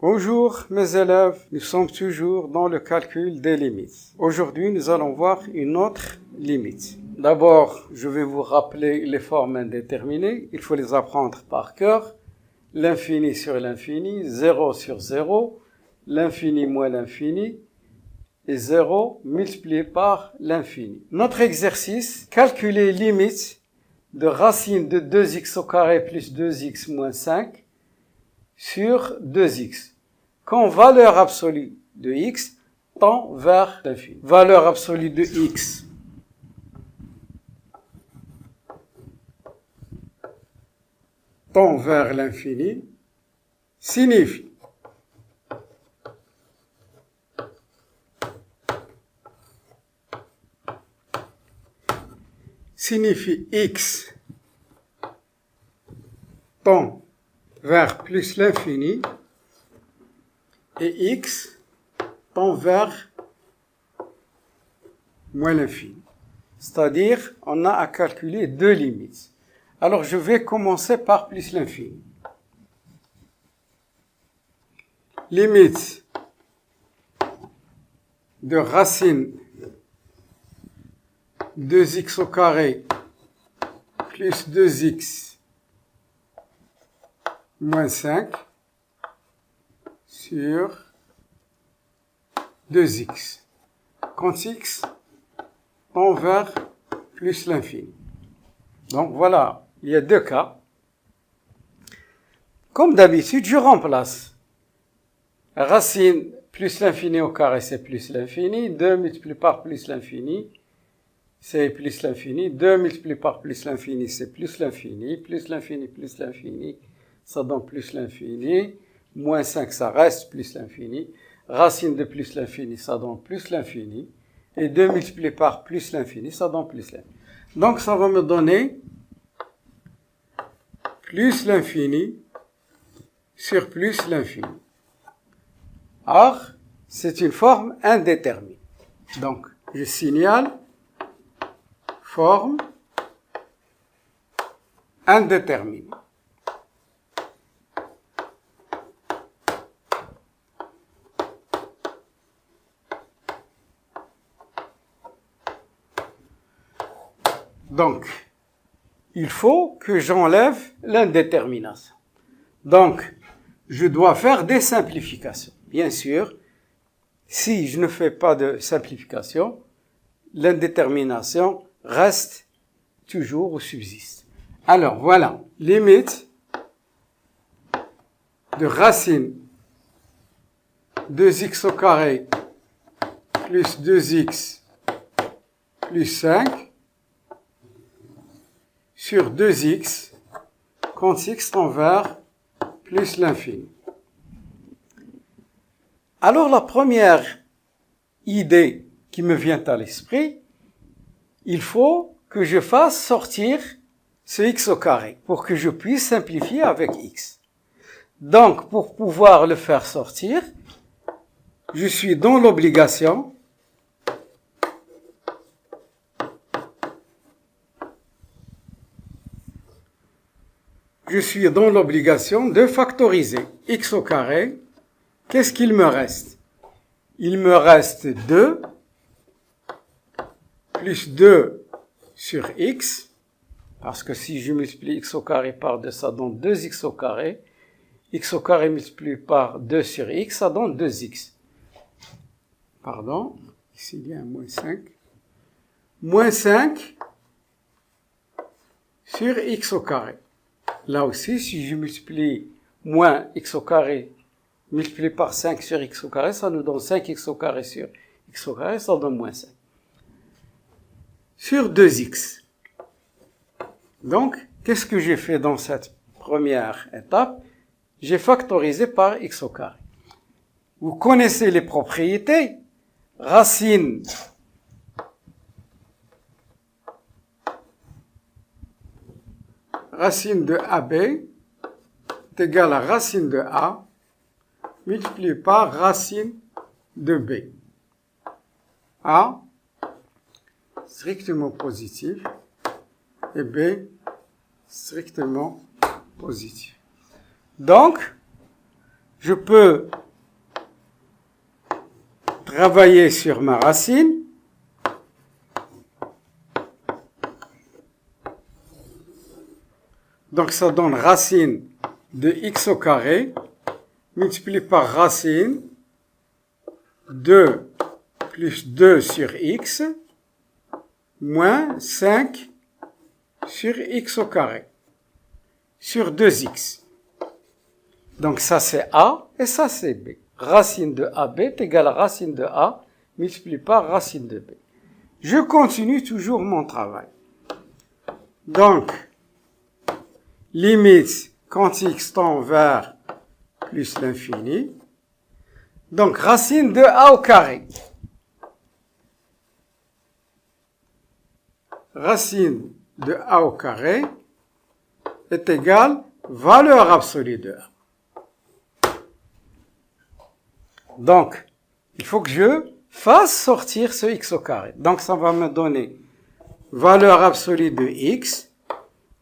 Bonjour mes élèves, nous sommes toujours dans le calcul des limites. Aujourd'hui, nous allons voir une autre limite. D'abord, je vais vous rappeler les formes indéterminées, il faut les apprendre par cœur. L'infini sur l'infini, 0 sur 0, l'infini moins l'infini, et 0 multiplié par l'infini. Notre exercice, calculer limite de racine de 2x au carré plus 2x moins 5 sur 2x. Quand valeur absolue de x tend vers l'infini. Valeur absolue de x tend vers l'infini signifie x tend vers plus l'infini et x tend vers moins l'infini. C'est-à-dire, on a à calculer deux limites. Alors, je vais commencer par plus l'infini. Limite de racine 2x au carré plus 2x moins 5 sur 2x. Quand x tend vers plus l'infini. Donc voilà, il y a deux cas. Comme d'habitude, je remplace. Racine plus l'infini au carré, c'est plus l'infini. 2 multiplié par plus l'infini, c'est plus l'infini. 2 multiplié par plus l'infini, c'est plus l'infini. Plus l'infini, ça donne plus l'infini. Moins 5, ça reste plus l'infini. Racine de plus l'infini, ça donne plus l'infini. Et 2 multiplié par plus l'infini, ça donne plus l'infini. Donc, ça va me donner plus l'infini sur plus l'infini. Or, c'est une forme indéterminée. Donc, je signale forme indéterminée. Donc, il faut que j'enlève l'indétermination. Donc, je dois faire des simplifications. Bien sûr, si je ne fais pas de simplification, l'indétermination reste toujours ou subsiste. Alors, voilà, limite de racine 2x au carré plus 2x plus 5 sur 2x quand x tend vers plus l'infini. Alors la première idée qui me vient à l'esprit, il faut que je fasse sortir ce x au carré pour que je puisse simplifier avec x. Donc pour pouvoir le faire sortir, je suis dans l'obligation de factoriser x au carré. Qu'est-ce qu'il me reste? Il me reste 2 plus 2 sur x, parce que si je multiplie x au carré par 2, ça donne 2x au carré. X au carré multiplié par 2 sur x, ça donne 2x. Pardon, ici il y a un moins 5. Moins 5 sur x au carré. Là aussi, si je multiplie moins x au carré multiplié par 5 sur x au carré, ça nous donne 5x au carré sur x au carré, ça donne moins 5. Sur 2x. Donc, qu'est-ce que j'ai fait dans cette première étape? J'ai factorisé par x au carré. Vous connaissez les propriétés. Racine de AB est égale à racine de A multiplié par racine de B. A strictement positif et B strictement positif. Donc, je peux travailler sur ma racine. Donc ça donne racine de x au carré multiplié par racine 2 plus 2 sur x moins 5 sur x au carré sur 2x. Donc ça c'est a et ça c'est b. Racine de AB est égale à racine de a multiplié par racine de b. Je continue toujours mon travail. Donc, limite quand x tend vers plus l'infini. Donc, racine de a au carré. Racine de a au carré est égale valeur absolue de a. Donc, il faut que je fasse sortir ce x au carré. Donc, ça va me donner valeur absolue de x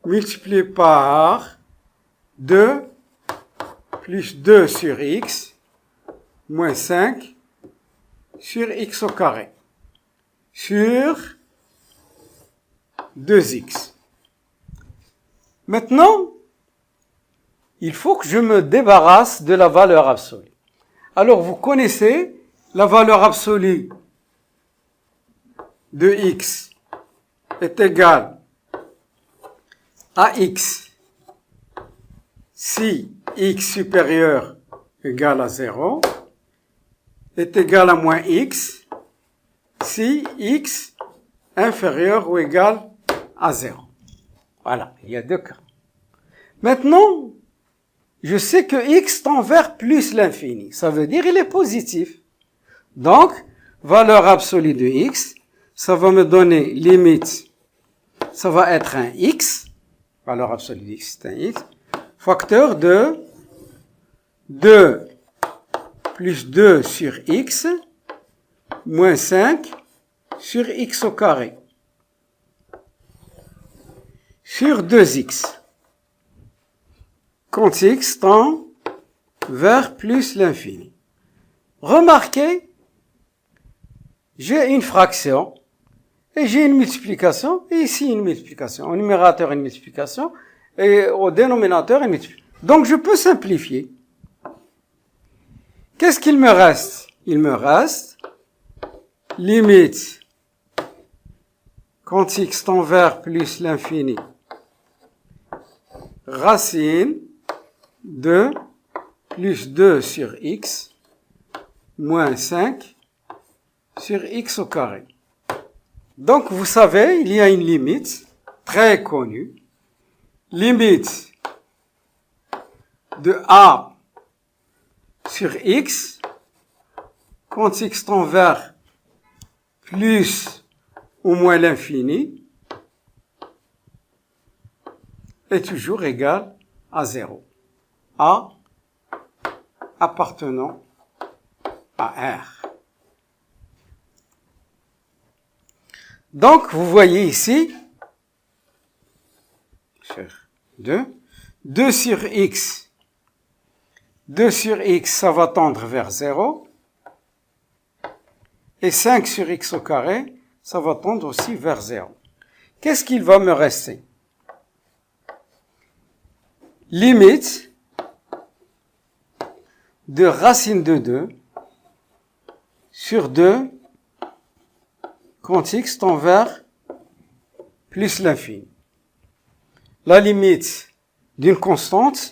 multiplié par 2 plus 2 sur x moins 5 sur x au carré sur 2x. Maintenant, il faut que je me débarrasse de la valeur absolue. Alors, vous connaissez la valeur absolue de x est égale à x si x supérieur égale à 0 est égal à moins x si x inférieur ou égal à 0. Voilà, il y a deux cas. Maintenant, je sais que x tend vers plus l'infini. Ça veut dire qu'il est positif. Donc, valeur absolue de x, ça va me donner limite, ça va être un x, valeur absolue de x, c'est un x, facteur de 2 plus 2 sur x, moins 5 sur x au carré, sur 2x. Quand x tend vers plus l'infini. Remarquez, j'ai une fraction, et j'ai une multiplication, et ici une multiplication. Au numérateur, une multiplication, et au dénominateur, une multiplication. Donc, je peux simplifier. Qu'est-ce qu'il me reste? Il me reste limite quand x tend vers plus l'infini, racine de plus 2 sur x moins 5 sur x au carré. Donc, vous savez, il y a une limite très connue. Limite de a sur x quand x tend vers plus ou moins l'infini est toujours égal à 0. A appartenant à R. Donc, vous voyez ici, sur 2 sur x, ça va tendre vers 0, et 5 sur x au carré, ça va tendre aussi vers 0. Qu'est-ce qu'il va me rester? Limite de racine de 2 sur 2 quand x tend vers plus l'infini. La limite d'une constante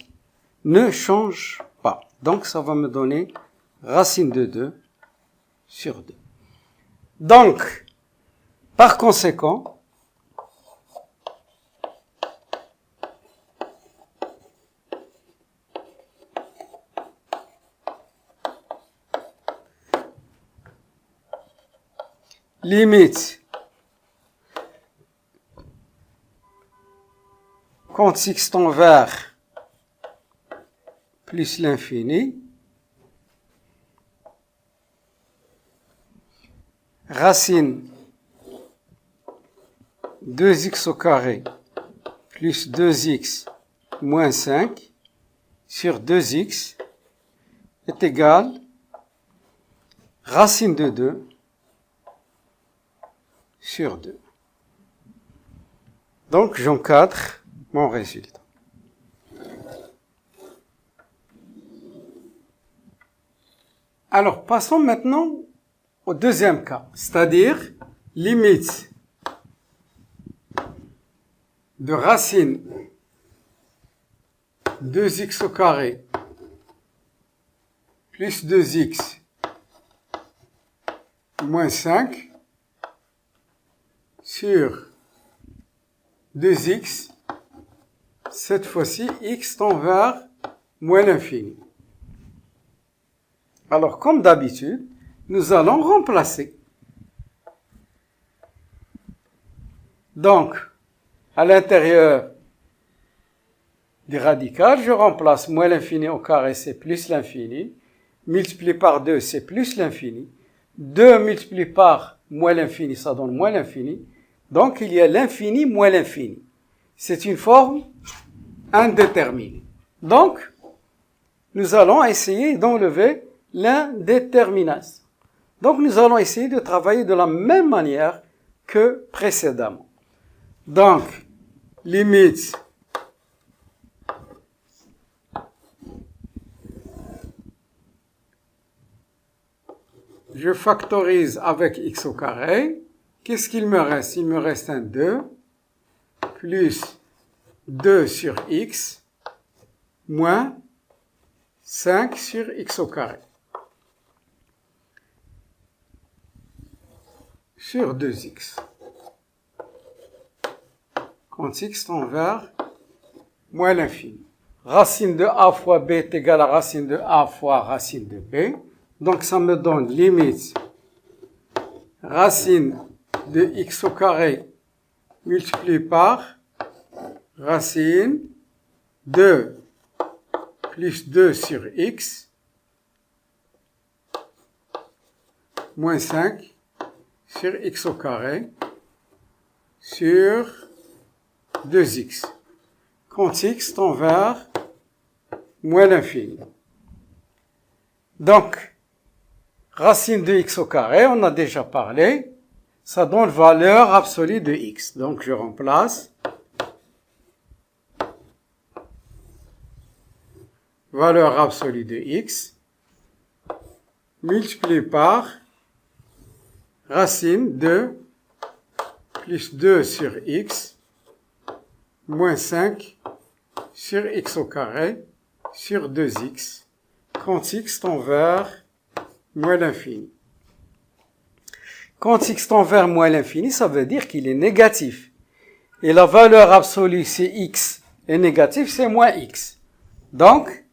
ne change pas. Donc, ça va me donner racine de 2 sur 2. Donc, par conséquent, limite quand x tend vers plus l'infini, racine 2x au carré plus 2x moins 5 sur 2x est égal racine de 2 sur 2. Donc, j'encadre mon résultat. Alors, passons maintenant au deuxième cas, c'est-à-dire limite de racine 2x au carré plus 2x moins 5 sur 2x, cette fois-ci, x tend vers moins l'infini. Alors, comme d'habitude, nous allons remplacer. Donc, à l'intérieur du radical, je remplace moins l'infini au carré, c'est plus l'infini. Multiplié par 2, c'est plus l'infini. 2 multiplié par moins l'infini, ça donne moins l'infini. Donc, il y a l'infini moins l'infini. C'est une forme indéterminée. Donc, nous allons essayer d'enlever l'indétermination. Donc, nous allons essayer de travailler de la même manière que précédemment. Donc, limite je factorise avec x au carré. Qu'est-ce qu'il me reste? Il me reste un 2 plus 2 sur x moins 5 sur x au carré sur 2x. Quand x tend vers moins l'infini. Racine de a fois b est égal à racine de a fois racine de b. Donc ça me donne limite racine de x au carré multiplié par racine de plus 2 sur x moins 5 sur x au carré sur 2x. Quand x tend vers moins l'infini. Donc, racine de x au carré, on a déjà parlé, ça donne valeur absolue de x. Donc, je remplace valeur absolue de x multiplié par racine de plus 2 sur x moins 5 sur x au carré sur 2x quand x tend vers moins l'infini. Quand x tend vers moins l'infini, ça veut dire qu'il est négatif. Et la valeur absolue, si x est négatif, c'est moins x. Donc,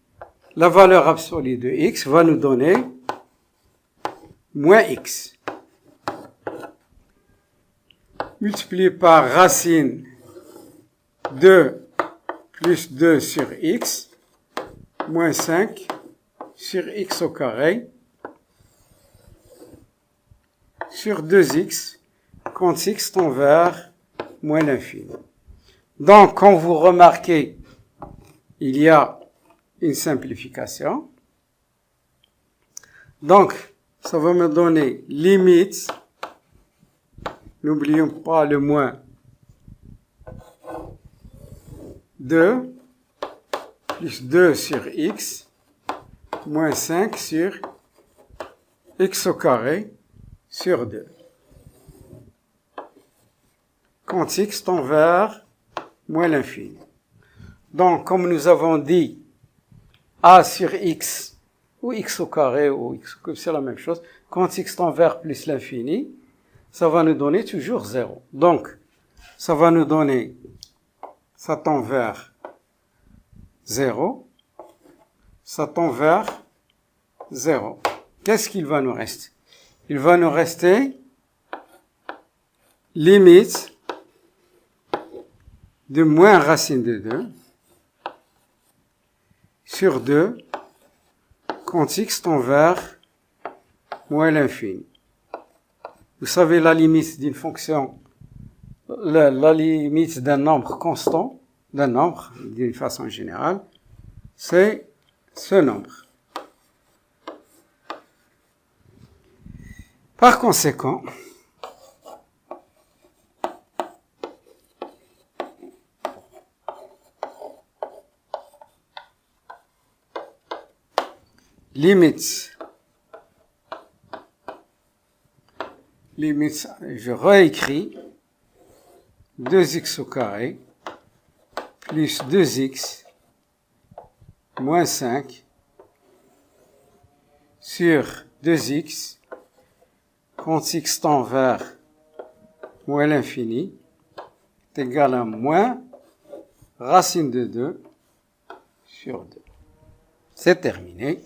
la valeur absolue de x va nous donner moins x. Multiplié par racine de plus 2 sur x, moins 5 sur x au carré, sur 2x, quand x tend vers moins l'infini. Donc, quand vous remarquez, il y a une simplification. Donc, ça va me donner limite, n'oublions pas le moins, 2 plus 2 sur x moins 5 sur x au carré sur 2. Quand x tend vers moins l'infini. Donc, comme nous avons dit, a sur x, ou x au carré, ou x au cube, c'est la même chose. Quand x tend vers plus l'infini, ça va nous donner toujours 0. Donc, ça va nous donner, ça tend vers 0, ça tend vers 0. Qu'est-ce qu'il va nous rester? Il va nous rester limite de moins racine de 2 sur 2 quand x tend vers moins l'infini. Vous savez la limite d'une fonction, la limite d'un nombre constant, d'un nombre d'une façon générale, c'est ce nombre. Par conséquent, limite, je réécris 2x au carré plus 2x moins 5 sur 2x quand x tend vers moins l'infini est égal à moins racine de 2 sur 2. C'est terminé.